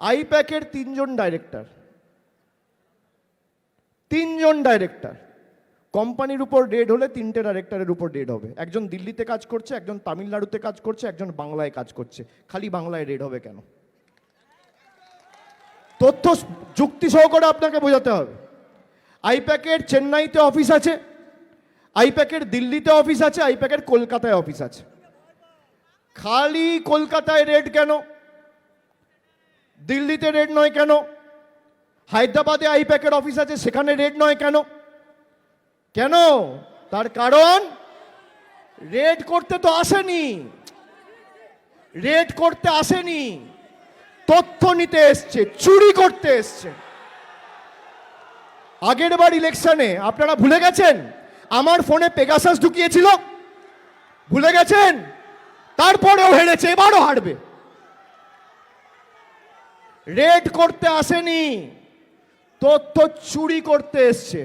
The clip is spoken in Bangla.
আইপ্যাকের তিনজন ডাইরেক্টর কোম্পানির উপর রেড হলে তিনটে ডাইরেক্টরের উপর রেড হবে। একজন দিল্লিতে কাজ করছে, একজন তামিলনাড়ুতে কাজ করছে, একজন বাংলায় কাজ করছে। খালি বাংলায় রেড হবে কেন? তথ্য যুক্তি সহকারে আপনাকে বোঝাতে হবে। আইপ্যাকের চেন্নাইতে অফিস আছে, আইপ্যাকের দিল্লিতে অফিস আছে, আইপ্যাকের কলকাতায় অফিস আছে। খালি কলকাতায় রেড কেন? দিল্লিতে রেড নয় কেন? হায়দ্রাবাদে আইপ্যাকের অফিস আছে, সেখানে রেড নয় কেন? কেন? তার কারণ রেড করতে তো আসেনি, তথ্য নিতে এসছে, চুরি করতে এসছে। আগের বার ইলেকশনে আপনারা ভুলে গেছেন আমার ফোনে পেগাসাস ঢুকিয়েছিল? ভুলে গেছেন? তারপরেও হেরেছে, এবারও হারবে। রেড করতে আসেনি, তথ্য চুরি করতে এসছে।